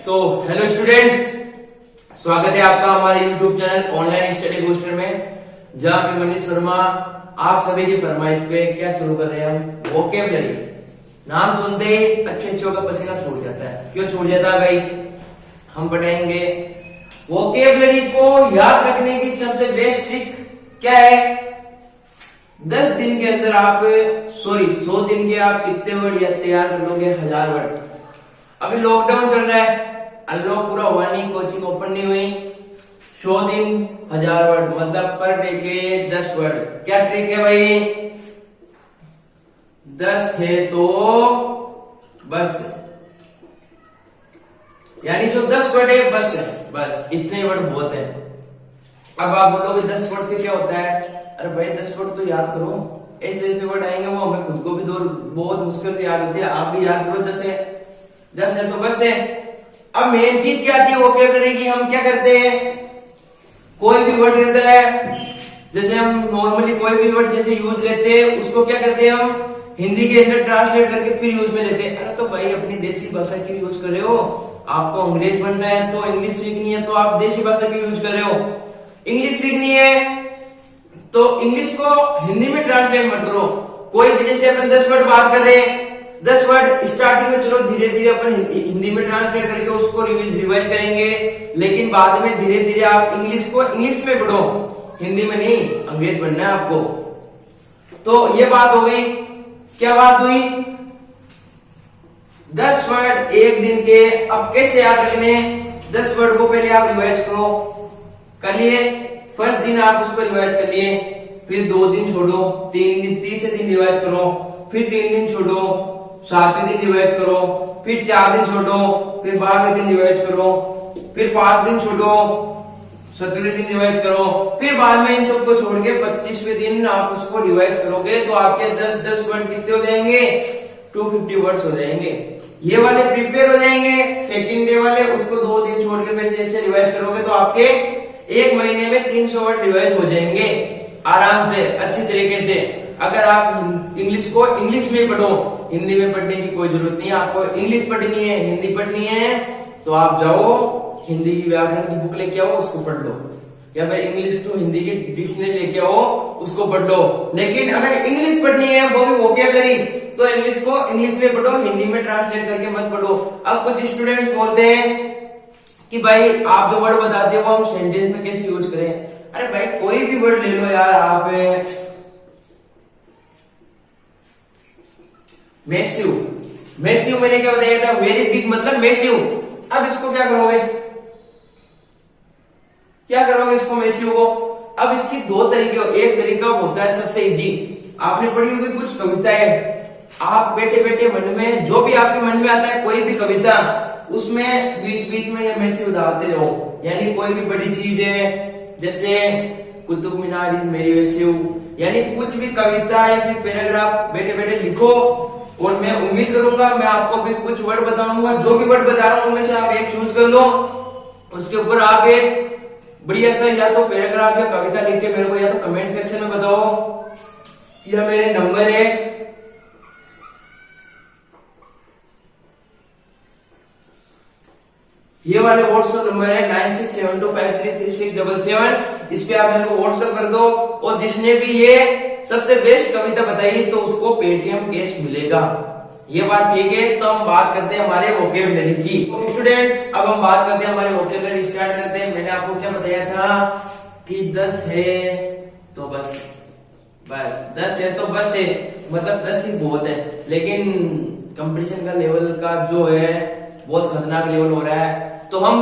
तो hello students, स्वागत है आपका हमारे YouTube channel online study booster में, जहां पे मनीष शर्मा आप सभी की फरमाइश पे क्या शुरू कर रहे हैं हम वोकेबलरी। नाम सुनते ही अच्छे अच्छों का पसीना छूट जाता है। क्यों छूट जाता है भाई? हम पढ़ेंगे वोकेबलरी को याद रखने की सबसे बेस्ट ट्रिक क्या है। 10 दिन के अंदर आप 100 दिन के आप कितने वर्ड या तैयार कर लोगे? 1000 वर्ड। अभी लॉकडाउन चल रहा है, अनलॉक पूरा हुआ नहीं, कोचिंग ओपन नहीं हुई। 100 दिन 1000 वर्ड मतलब पर डे के 10 वर्ड। क्या ट्रिक है भाई? 10 है तो बस, यानी जो 10 वर्ड है बस है, बस इतने वर्ड बहुत है। अब आप बोलोगे 10 वर्ड से क्या होता है? अरे भाई 10 वर्ड तो याद करो, ऐसे ऐसे वर्ड आएंगे वो हमें खुद को भी बहुत मुश्किल से याद होती है। आप भी याद करो। 10 है तो बस है। अब मेन चीज क्या आती है वोकैबुलरी की? हम क्या करते हैं, कोई भी वर्ड रहता है, जैसे हम नॉर्मली कोई भी वर्ड जैसे यूज लेते हैं, उसको क्या करते हैं हम हिंदी के अंदर ट्रांसलेट करके फिर यूज में लेते हैं। अरे तो भाई अपनी देसी भाषा की यूज कर रहे हो। आपको अंग्रेज बनना है तो इंग्लिश सीखनी है तो आप देसी भाषा की यूज कर रहे हो। इंग्लिश सीखनी है तो इंग्लिश को हिंदी में ट्रांसलेट मत करो। कोई भी जैसे अपन 10 वर्ड बात कर रहे हैं, 10 वर्ड स्टार्टिंग में चलो धीरे धीरे अपन हिंदी में ट्रांसलेट करके उसको रिवाइज करेंगे, लेकिन बाद में धीरे धीरे आप इंग्लिश को इंग्लिश में पढ़ो, हिंदी में नहीं। अंग्रेज बनना है आपको। तो ये बात हो गई। क्या बात हुई? 10 वर्ड एक दिन के। अब कैसे याद रखने? 10 वर्ड को पहले आप रिवाइज करो, कर लिए। फर्स्ट दिन आप उसको रिवाइज कर लिए, फिर 2 दिन छोड़ो, 3 दिन, तीसरे दिन रिवाइज करो, फिर 3 दिन छोड़ो, 7वें दिन रिवाइज करो, फिर 4 दिन छोड़ो, फिर 12वें दिन रिवाइज करो, फिर 5 दिन छोड़ो, 17वें दिन रिवाइज करो, फिर बाद में इन सबको छोड़ के 25वें दिन आप उसको रिवाइज करोगे तो आपके 10 वर्ड कितने हो जाएंगे? 250 वर्ड्स हो जाएंगे। ये वाले प्रिपेयर हो जाएंगे। सेकंड डे वाले उसको 2 दिन छोड़ के फिर से रिवाइज करोगे तो आपके 1 महीने में 300 वर्ड रिवाइज हो जाएंगे आराम से, अच्छी तरीके से। अगर आप इंग्लिश को इंग्लिश में पढ़ो, हिंदी में पढ़ने की कोई जरूरत नहीं है। आपको इंग्लिश पढ़नी है, हिंदी पढ़नी है तो आप जाओ हिंदी की व्याकरण की बुक लेके आओ, उसको पढ़ लो, या फिर इंग्लिश टू हिंदी की डिक्शनरी लेके आओ, उसको पढ़ लो। लेकिन अगर इंग्लिश पढ़नी है वो भी वोकैबुलरी, तो इंग्लिश को इंग्लिश में पढ़ो, हिंदी में ट्रांसलेट करके मत पढ़ो। अब कुछ स्टूडेंट्स बोलते हैं कि भाई आप जो वर्ड बताते हो हम सेंटेंस में कैसे यूज करें? अरे भाई कोई भी वर्ड ले लो यार। आप मैसिव, मैसिव मैंने क्या बताया था? वेरी बिग मतलब मैसिव। अब इसको क्या करोगे? क्या करोगे इसको मैसिव को? अब इसकी 2 तरीके हो। एक तरीका होता है सबसे इजी, आपने पढ़ी होगी कुछ कविताएं, आप बैठे बैठे मन में जो भी आपके मन में आता है कोई भी कविता, उसमें बीच बीच में ये मैसिव डालते रहो। यानी कोई भी बड़ी चीज है, जैसे कुतुब मीनार इज मेरी मैसिव, यानी कुछ भी कविता या फिर पैराग्राफ बैठे बैठे लिखो। और मैं उम्मीद करूंगा मैं आपको भी कुछ वर्ड बताऊंगा, जो भी वर्ड बता रहा हूं उनमें से आप एक चूज कर लो। उसके ऊपर आप एक बढ़िया सा या तो पैराग्राफ या कविता लिख के मेरे को या तो कमेंट सेक्शन में बताओ, या मेरे नंबर है ये वाले व्हाट्सएप नंबर है 9672533677, इस पे आप मेरे को व्हाट्सएप कर दो। और जिसने भी ये सबसे बेस्ट कविता बताई तो उसको पेटीएम कैश मिलेगा। ये बात ठीक है। तो हम बात करते हैं हमारे वोकैबुलरी की। स्टूडेंट्स अब हम बात करते हैं हमारे वोकैबुलरी स्टार्ट करते हैं। मैंने आपको क्या बताया था कि 10 है तो बस, 10 है तो बस है, मतलब 10 ही बहुत है। लेकिन कंपटीशन का लेवल का जो है बहुत खतरनाक लेवल हो रहा है, तो हम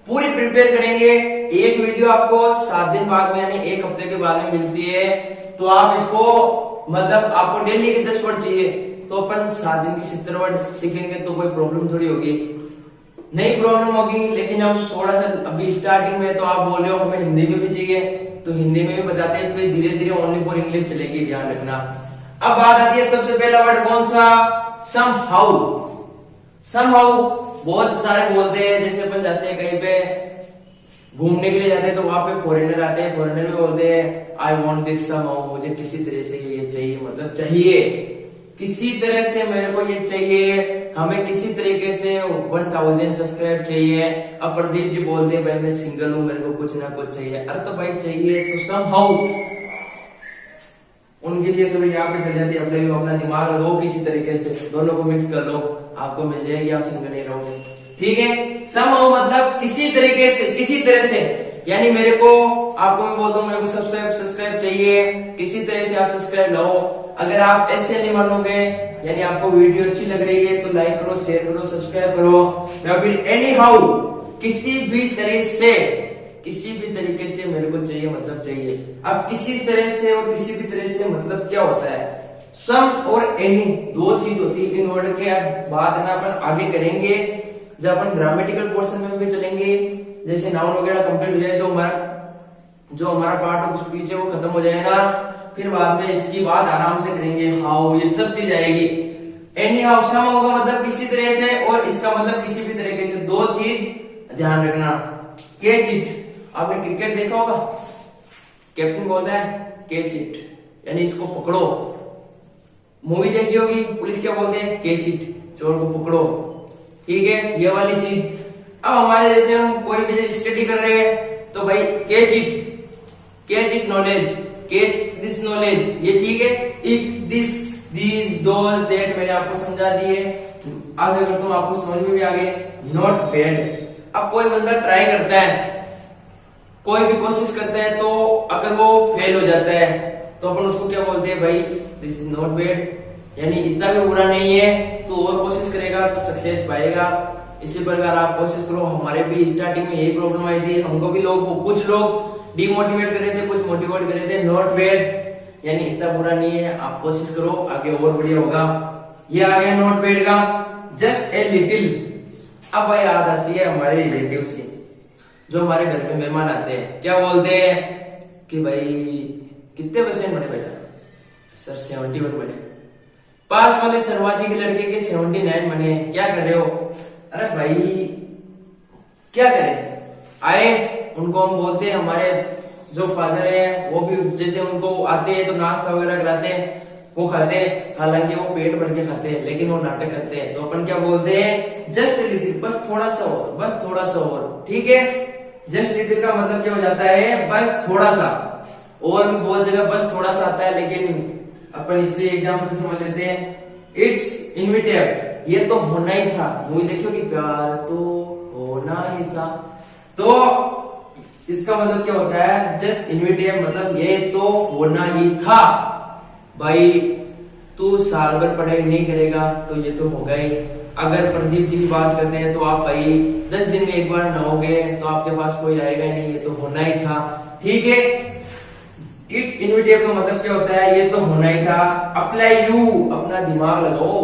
पूरी प्रिपेयर करेंगे। एक वीडियो आपको 7 दिन बाद में यानी 1 हफ्ते के बाद में मिलती है, तो आप इसको मतलब आपको डेली के 10 वर्ड चाहिए, तो अपन 7 दिन की 70 वर्ड सीखेंगे तो कोई प्रॉब्लम थोड़ी होगी? नहीं प्रॉब्लम होगी। लेकिन हम थोड़ा सा अभी स्टार्टिंग में, तो आप बोल रहे हो हमें हिंदी में भी चाहिए, तो हिंदी में भी बताते हैं, फिर धीरे धीरे ओनली फॉर इंग्लिश चलेगी, ध्यान रखना। अब बात आती है सबसे पहला वर्ड कौन सा? समहाउ। समहाउ बहुत सारे बोलते हैं, जैसे अपन जाते हैं कहीं पे घूमने के लिए जाते हैं तो वहां पे फॉरेनर आते हैं, फॉरेनर भी बोलते हैं आई वांट दिस समहाउ, मुझे किसी तरह से ये चाहिए, मतलब चाहिए किसी तरह से मेरे को ये चाहिए। हमें किसी तरीके से 1000 सब्सक्राइब चाहिए। अब प्रदीप जी बोलते हैं भाई मैं सिंगल हूँ, मेरे को कुछ ना कुछ चाहिए। अरे तो भाई चाहिए तो समहाउ उनके लिए तो यहाँ पे चल जाती है। अपना दिमाग लगाओ, किसी तरीके से दोनों को मिक्स कर लो, आपको मिल जाएगी, आप सिंगल नहीं रहोगे। ठीक है, समहाउ मतलब किसी तरीके से, किसी तरह से, यानी मेरे को, आपको मैं बोलता हूँ मेरे को सब्सक्राइब चाहिए, किसी तरह से आप सब्सक्राइब लो। अगर आप ऐसे नहीं मानोगे, यानी आपको वीडियो अच्छी लग रही है तो लाइक करो, शेयर करो, सब्सक्राइब करो, या फिर एनी हाउ किसी भी तरह से, किसी भी तरीके से मेरे को चाहिए मतलब चाहिए। अब किसी तरह से और किसी भी तरह से मतलब क्या होता है, सम और एनी दो चीज होती है। इन वर्ड के बात ना अपन आगे करेंगे जब अपन ग्रामेटिकल पोर्शन में भी चलेंगे। जैसे नाउन वगैरह कंप्लीट हो जाए, जो हमारा पार्ट ऑफ स्पीच है वो खत्म हो जाएगा, फिर बाद में इसकी बात आराम से करेंगे। हाउ, ये सब चीज आएगी। एनी हाउ, सम होगा मतलब किसी तरह से, और इसका मतलब किसी भी तरीके से। दो चीज ध्यान रखना। कैच इट, आपने क्रिकेट देखा होगा, कैप्टन बोलता है कैच इट, यानी इसको पकड़ो। मूवी देखी होगी, पुलिस क्या बोलते हैं, कैच इट, चोर को पकड़ो। ठीक है, ये वाली चीज। अब हमारे जैसे हम कोई भी स्टडी कर रहे हैं तो भाई catch it knowledge, catch this knowledge, ये ठीक है। If this these those that मैंने आपको समझा दिए, आगे अगर तुम आपको समझ में भी आ गए, नॉट बैड। अब कोई बंदा ट्राई करता है, कोई भी कोशिश करता है, तो अगर वो फेल हो जाता है तो अपन उसको क्या बोलते हैं, भाई दिस इज नॉट बैड, यानी इतना भी बुरा नहीं है, तो और कोशिश करेगा तो सक्सेस पाएगा। इसी प्रकार आप कोशिश करो। हमारे भी स्टार्टिंग में यही प्रॉब्लम आई थी, हमको भी कुछ लोग डिमोटिवेट कर रहे थे, कुछ मोटिवेट कर रहे थे। नॉट बैड यानी इतना बुरा नहीं है, आप कोशिश करो, आगे और बढ़िया होगा। ये आ गया नॉट बैड का। जस्ट ए लिटिल, अब भाई याद आती है हमारे रिलेटिव्स की, जो हमारे घर में मेहमान आते हैं, क्या बोलते हैं कि भाई कितने परसेंट बने बेटा, सर 71 बने। पास वाले शर्माजी के लड़के के 79 बने, क्या कर रहे हो? अरे भाई क्या करें, आए उनको हम बोलते हैं, हमारे जो फादर है वो भी जैसे उनको आते हैं तो नाश्ता वगैरह कराते हैं, वो खाते हैं, हालांकि वो पेट भर के खाते हैं, लेकिन वो नाटक करते हैं। तो अपन क्या बोलते हैं, जस्ट लिटिल, बस थोड़ा सा और, बस थोड़ा सा और। ठीक है, जस्ट लिटिल का मतलब क्या हो जाता है, बस थोड़ा सा। और भी बहुत जगह बस थोड़ा सा आता है, लेकिन अपन इससे एग्जाम्पल से समझ लेते हैं। इट्स इनविटेबल, ये तो होना ही था। मूवी देखियो कि प्यार तो होना ही था, तो इसका मतलब क्या होता है, जस्ट इनविटेबल मतलब ये तो होना ही था। भाई तू साल भर पढ़ाई नहीं करेगा तो ये तो होगा ही। अगर प्रदीप जी की बात करते हैं तो आप भाई 10 दिन में एक बार नहाओगे तो आपके पास कोई आएगा नहीं, ये तो होना ही था। ठीक है, इट्स इनविटेबल का मतलब क्या होता है, ये तो होना ही था। अप्लाई यू, अपना दिमाग लगाओ।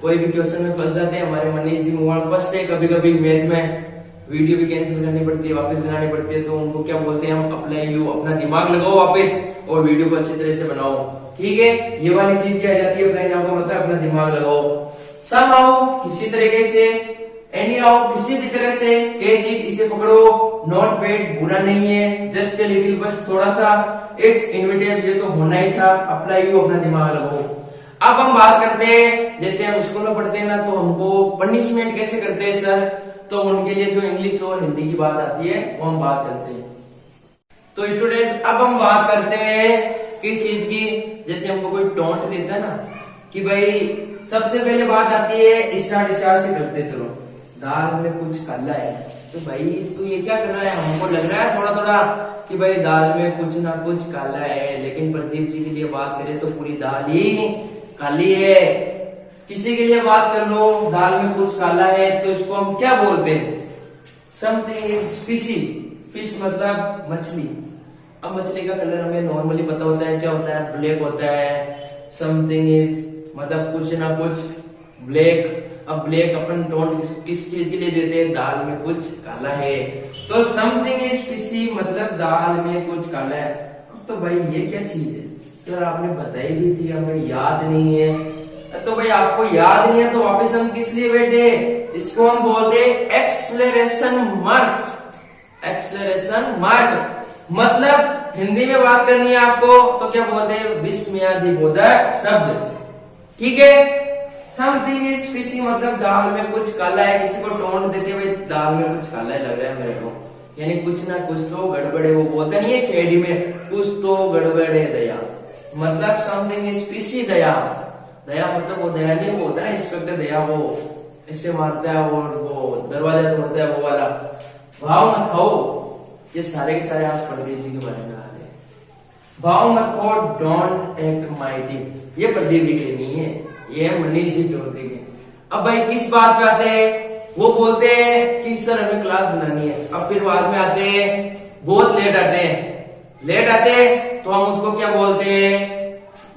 कोई भी क्वेश्चन में फंस जाते हैं, हमारे मनीष जी मोबाइल फंसते हैं कभी कभी मैथ में, वीडियो भी कैंसिल करनी पड़ती है, वापस बनानी पड़ती है, तो उनको क्या बोलते हैं हम, अप्लाई यू, अपना दिमाग लगाओ वापस और वीडियो को अच्छी तरह से बनाओ। ठीक है, ये वाली चीज क्या जाती है, अप्लाई नाउ का मतलब अपना दिमाग लगाओ। समहाउ किसी तरीके से, एनी हाउ किसी भी तरह से, कैच इट इसे पकड़ो, नॉट बैड बुरा नहीं है, जस्ट ए लिटिल बस थोड़ा सा, इट्स इनविटेबल ये तो होना ही था, अप्लाई यू अपना दिमाग लगाओ। अब हम बात करते हैं, जैसे हम स्कूल में पढ़ते हैं ना, तो हमको पनिशमेंट कैसे करते हैं सर, तो उनके लिए जो इंग्लिश और हिंदी की बात आती है वो हम बात करते हैं। तो स्टूडेंट्स अब हम बात करते हैं किस चीज की, जैसे हमको कोई टोंट देता है ना कि भाई सबसे पहले बात आती है, स्टार्ट से करते चलो, दाल में कुछ काला है, तो भाई तू ये क्या कर रहा है, हमको लग रहा है थोड़ा थोड़ा कि भाई दाल में कुछ ना कुछ काला है, लेकिन प्रदीप जी के लिए बात करें तो पूरी दाल ही काली है। किसी के लिए बात कर लो, दाल में कुछ काला है, तो इसको हम क्या बोलते हैं, समथिंग इज फिशी। फिश मतलब मछली। अब मछली का कलर हमें नॉर्मली पता होता है, क्या होता है, ब्लैक होता है। समथिंग इज मतलब कुछ ना कुछ ब्लैक। अब ब्लैक अपन टोन किस चीज के लिए देते हैं, दाल में कुछ काला है, तो समथिंग इज फिशी मतलब दाल में कुछ काला है। अब तो भाई ये क्या चीज है सर, आपने बताई भी थी, हमें याद नहीं है। तो भाई आपको याद नहीं है तो वापस हम किस लिए बैठे, इसको हम बोलते हैं एक्सलेरेशन मार्क। एक्सलेरेशन मार्क मतलब हिंदी में बात करनी है आपको तो क्या बोलते हैं, विस्मयादिबोधक शब्द। ठीक है, समथिंग इज फिशी मतलब दाल में कुछ काला है। किसी को टोन देते हुए दाल में कुछ काला लग रहा है मेरे को, यानी कुछ ना कुछ तो गड़बड़ है। वो बोलते नहीं है शेडी में कुछ तो गड़बड़ है दया, मतलब समथिंग इज फिशी दया। दया मतलब वो दया नहीं, वो होता है इंस्पेक्टर दया, वो इससे मारता है और वो दरवाजा तोड़ता है, वो वाला। भाव मत खाओ, ये सारे के सारे आप प्रदीप जी के बारे में आ रहे। भाव मत खाओ, डोंट एक्ट माइटी, ये प्रदीप जी के लिए नहीं है, ये है मनीष जी चौधरी के। अब भाई किस बात पे आते हैं, वो बोलते हैं कि सर हमें क्लास बनानी है। अब फिर बाद में आते हैं, बहुत लेट आते हैं। लेट आते हैं तो हम उसको क्या बोलते हैं,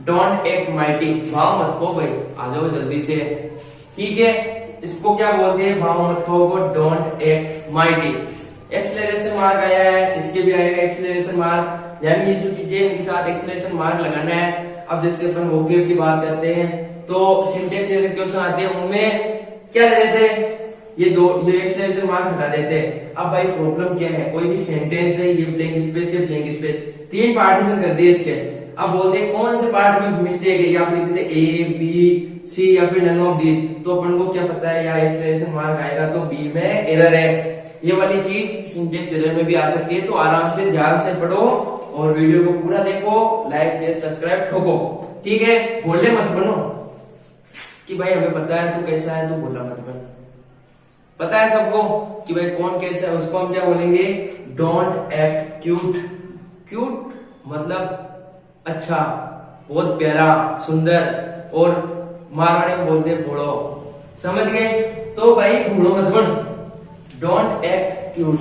डोंट एक्ट माइटी, भाव मत खो भाई, आ जाओ जल्दी से, ठीक है। इसको क्या बोलते हैं, भाव मत खो को don't act mighty. Acceleration mark आया है, इसके भी आएगा एक्सेलरेशन मार्क, यानी ये जो चीजें इनके साथ एक्सेलरेशन मार्क लगाना है। अब जैसे अपन वोकेब की बात करते हैं तो सिंटेक्स क्वेश्चन आते हैं, उनमें क्या दे देते हैं, ये एक्सेलरेशन मार्क हटा देते हैं। अब भाई प्रॉब्लम क्या है, कोई भी सेंटेंस है, ये ब्लैंक स्पेस है, ब्लैंक स्पेस, तीन पार्टीशन कर दिए इसके। अब बोलते हैं कौन से पार्ट में मिस्टेक है, या आप लिख देते ए बी सी या फिर नन ऑफ दिस, तो अपन को क्या पता है, या एक्सेलरेशन मार्क आएगा तो बी में एरर है। ये वाली चीज सिंटेक्स एरर में भी आ सकती है, तो आराम से ध्यान से पढ़ो और वीडियो को पूरा देखो, लाइक शेयर सब्सक्राइब ठोको, ठीक है। भोले मत बनो कि भाई हमें पता है तू कैसा है, तू भोला मत बन। पता है सबको कि भाई कौन कैसा है, उसको हम क्या बोलेंगे, डोंट एक्ट क्यूट। क्यूट मतलब अच्छा, बहुत प्यारा, सुंदर, और मारवाड़ी में बोलते भोड़ो, समझ गए। तो भाई भोड़ो मत बन, डोंट एक्ट क्यूट,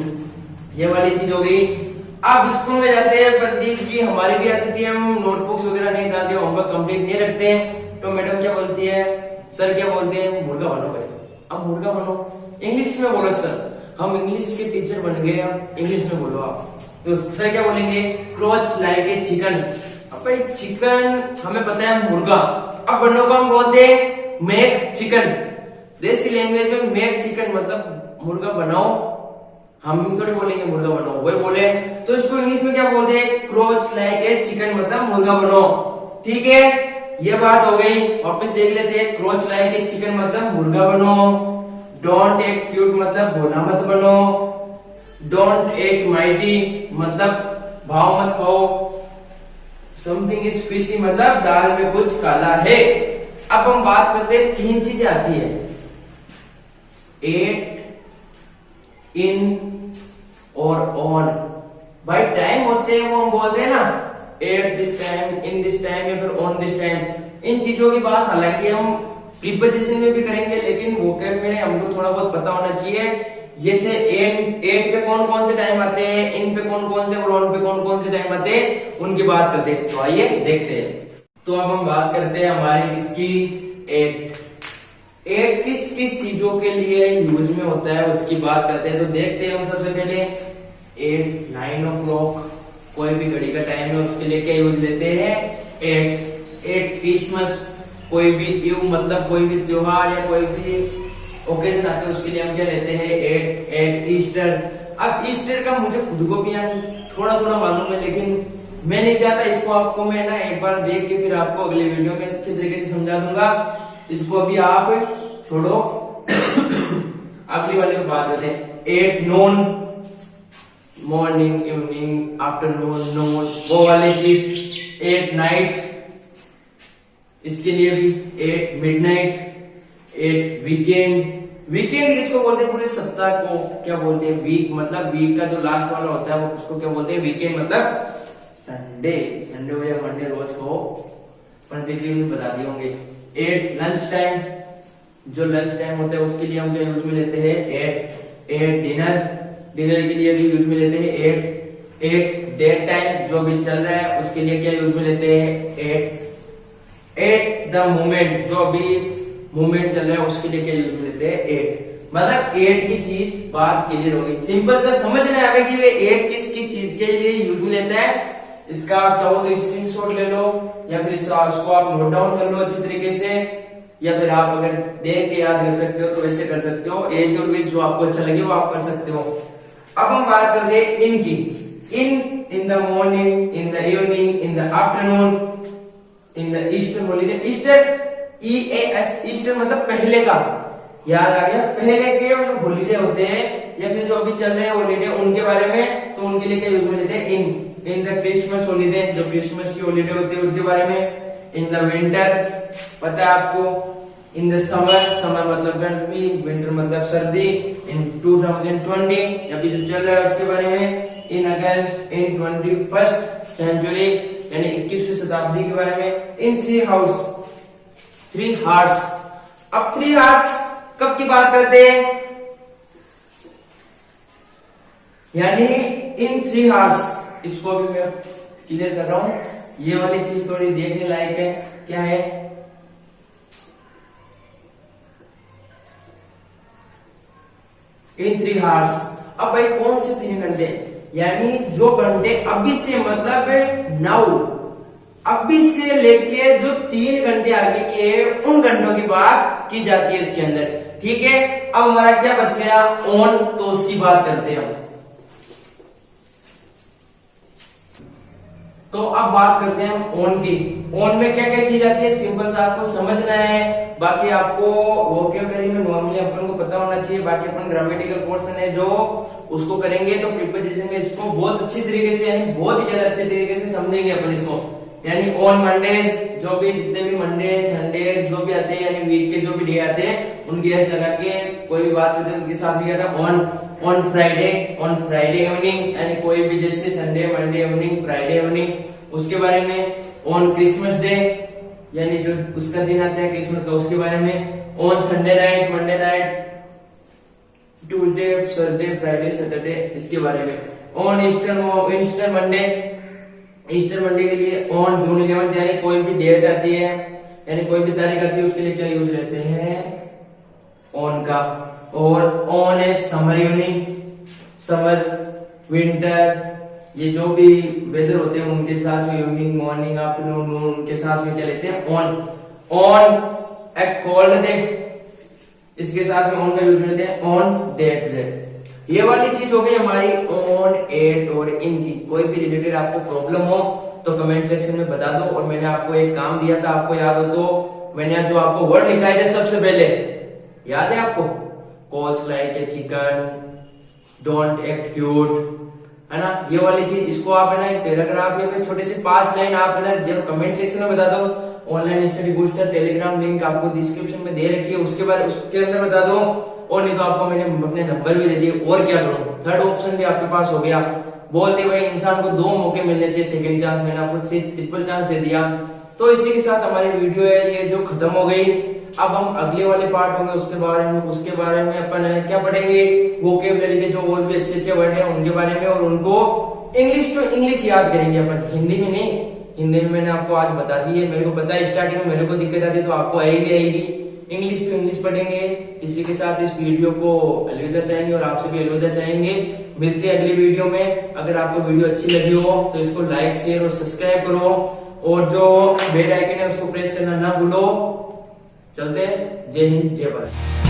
ये वाली चीज हो गई। अब स्कूल में जाते हैं, प्रदीप जी हमारी भी आती थी, हम नोटबुक्स वगैरह नहीं डालते, होमवर्क कंप्लीट नहीं रखते हैं, तो मैडम क्या बोलती है, सर क्या बोलते हैं, मुर्गा बनो भाई। अब मुर्गा बनो, इंग्लिश में बोलो सर, हम इंग्लिश के टीचर बन गए, अब इंग्लिश में बोलो आप। तो सर क्या बोलेंगे, क्रोच लाइक ए चिकन। अब भाई चिकन हमें पता है मुर्गा, अब बनो को हम बोलते हैं मेक चिकन। देसी लैंग्वेज में मेक चिकन मतलब मुर्गा बनाओ, हम थोड़ी बोलेंगे मुर्गा बनाओ, वही बोले। तो इसको इंग्लिश में क्या बोलते हैं, क्रोच लाइक ए चिकन मतलब मुर्गा बनो, ठीक है। ये बात हो गई, वापस देख लेते हैं, क्रोच लाइक ए चिकन मतलब मुर्गा बनो, डोंट एक्ट क्यूट मतलब भोला मत बनो, डोंट एक्ट माइटी मतलब भाव मत खाओ, समथिंग इज फिशी मतलब दाल में कुछ काला है। अब हम बात करते हैं, तीन चीजें आती है, एट, इन और ऑन। भाई टाइम होते हैं वो हम बोलते हैं ना, at this time, in this time या फिर ऑन दिस टाइम। इन चीजों की बात हालांकि हम प्रीपोजिशन में भी करेंगे, लेकिन वोकैब में हमको थोड़ा बहुत पता होना चाहिए। जैसे एट पे कौन कौन से टाइम आते हैं, इन पे कौन कौन से और ऑन पे कौन कौन से टाइम आते हैं, उनकी बात करते हैं। तो आइए देखते हैं। तो अब हम बात करते हैं हमारी किसकी, एट। एट किस किस चीजों के लिए यूज में होता है उसकी बात करते हैं। तो देखते हैं हम सबसे पहले, एट 9 o'clock, कोई भी घड़ी का टाइम है उसके लिए क्या यूज लेते हैं, एट। एट क्रिसमस, कोई भी यू मतलब कोई भी त्योहार या कोई भी ओकेजन आते हैं उसके लिए हम क्या लेते हैं, एट। At Easter. अब ईस्टर का मुझे खुद को भी थोड़ा थोड़ा मालूम है, लेकिन मैं नहीं चाहता इसको आपको मैं ना एक बार देख के फिर आपको अगले वीडियो में अच्छे तरीके से समझा दूंगा। इसको अभी आप छोड़ो, अगली वाले में बात करते हैं। At noon, morning, evening, afternoon, noon, वो वाली चीज। एट नाइट, इसके लिए भी। At midnight, at weekend. Weekend इसको बोलते हैं पूरे सप्ताह को क्या बोलते हैं, वीक मतलब वीक का जो लास्ट वाला होता है वो उसको क्या बोलते हैं, वीकेंड मतलब संडे। संडे हो या मंडे रोज को पंडित जी ने बता दिए होंगे। एट लंच टाइम, जो लंच टाइम होता है उसके लिए हम क्या यूज में लेते हैं, एट। एट डिनर, डिनर के लिए भी यूज में लेते हैं एट। एट डेट टाइम, जो भी चल रहा है उसके लिए क्या यूज में लेते हैं, एट। एट द मोमेंट, जो अभी मूवमेंट चल रहा है उसके लिए क्या यूज में लेते हैं, एट। मतलब एट की चीज बात क्लियर होगी, सिंपल सा समझना है हमें कि वे एट किस किस चीज के लिए यूज में लेते हैं। इसका आप चाहो तो स्क्रीनशॉट ले लो या फिर इसको आप नोट डाउन कर लो अच्छी तरीके से, या फिर आप अगर देख के याद कर सकते हो तो वैसे कर सकते हो। एज और विच जो आपको अच्छा लगे वो आप कर सकते हो। अब हम बात करते हैं इन की। In the morning, in the evening, in the afternoon, in the Easter holiday. Easter EAS, Easter मतलब पहले का, याद आ गया, पहले के जो हॉलीडे होते हैं या फिर जो अभी चल रहे हैं हॉलीडे उनके बारे में, तो उनके लिए क्या यूज में लेते हैं इन द क्रिसमस हॉलीडे, जो क्रिसमस की हॉलीडे होती है उनके बारे में, इन द विंटर पता है आपको, इन द समर, समर मतलब गर्मी, विंटर मतलब सर्दी, इन 2020 अभी जो चल रहा है उसके बारे में, in against in 21st century यानी 21वीं शताब्दी के बारे में, इन 3 हार्स। अब 3 हार्स कब की बात करते हैं, यानी इन 3 हार्स, इसको भी मैं क्लियर कर रहा हूं, ये वाली चीज थोड़ी देखने लायक है, क्या है, इन 3 हार्स। अब भाई कौन से 3 घंटे, यानी जो घंटे अभी से मतलब नाउ, अभी से लेके जो 3 घंटे आगे के उन घंटों की बात की जाती है इसके अंदर, ठीक है। अब हमारा क्या बच गया, ऑन, तो उसकी बात करते हैं हम। तो अब बात करते हैं हम ऑन की। ऑन में क्या क्या चीज आती है, सिंपल तो आपको समझना है, बाकी आपको वोकैबुलरी में नॉर्मली अपन को पता होना चाहिए, बाकी अपन ग्रामेटिकल पोर्शन है जो उसको करेंगे, तो प्रीपोजिशन में इसको बहुत अच्छी तरीके से, यानी बहुत ही ज्यादा अच्छे तरीके से समझेंगे अपन इसको। यानी ऑन मंडेज, जो भी जितने भी मंडे संडे जो भी आते हैं, यानी वीक के जो भी डे आते हैं उनकी ऐसे लगा के कोई भी बात करते हैं उनके साथ भी कहता है ऑन फ्राइडे इवनिंग, यानी कोई भी जैसे Sunday Monday evening Friday evening, उसके बारे में। ऑन क्रिसमस डे, यानी जो उसका दिन आता है क्रिसमस का, उसके बारे में। On Sunday night, Monday night, Tuesday Thursday Friday Saturday, इसके बारे में। On Easter Monday, Easter Monday के लिए ऑन जून 11, यानी कोई भी डेट आती है, यानी कोई भी तारीख आती है, उसके लिए क्या यूज लेते हैं, ऑन का। और ऑन है समर इवनिंग, समर विंटर, ये जो भी वेदर होते हैं उनके साथ में इवनिंग मॉर्निंग आफ्टरनून नून उनके साथ में क्या लेते हैं, ऑन ए कोल्ड डे, इसके साथ में ऑन का यूज लेते हैं, ऑन डेट डे। ये वाली चीज हो गई हमारी ऑन, एट और इन की। कोई भी रिलेटेड आपको प्रॉब्लम हो तो कमेंट सेक्शन में बता दो। और मैंने आपको एक काम दिया था, आपको याद हो तो, मैंने जो आपको वर्ड लिखाए थे सबसे पहले, याद है आपको, coach like a chicken, don't act cute, है ना, ये वाली चीज। इसको आप है ना एक पैराग्राफ या फिर छोटे से 5 लाइन आप है ना जब कमेंट सेक्शन में बता दो। Online study booster Telegram link आपको डिस्क्रिप्शन में दे रखी है, उसके बारे उसके अंदर बता दो। और नहीं तो आपको मैंने अपने नंबर भी दे दिए, और क्या करूं, थर्ड ऑप्शन भी आपके पास हो गया। बोलते भाई इंसान को 2 मौके मिलने चाहिए, सेकंड चांस, मैंने आपको ट्रिपल चांस दे दिया। तो इसी के साथ हमारी वीडियो है ये जो खत्म हो गई। अब हम अगले वाले पार्ट होंगे उसके बारे में अपन क्या पढ़ेंगे, वोकैबुलरी के जो और भी अच्छे अच्छे वर्ड है उनके बारे में, और उनको इंग्लिश टू इंग्लिश याद करेंगे अपन, हिंदी में नहीं। हिंदी में मैंने आपको आज बता दी है, मेरे को पता है स्टार्टिंग में मेरे को दिक्कत आती है, तो आपको आएगी। इंग्लिश टू इंग्लिश पढ़ेंगे। इसी के साथ इस वीडियो को अलविदा चाहेंगे और आपसे भी अलविदा चाहेंगे। मिलते हैं अगली वीडियो में। अगर आपको वीडियो अच्छी लगी हो तो इसको लाइक शेयर और सब्सक्राइब करो, और जो बेल आइकन है उसको प्रेस करना ना भूलो। चलते हैं, जय हिंद जय भारत।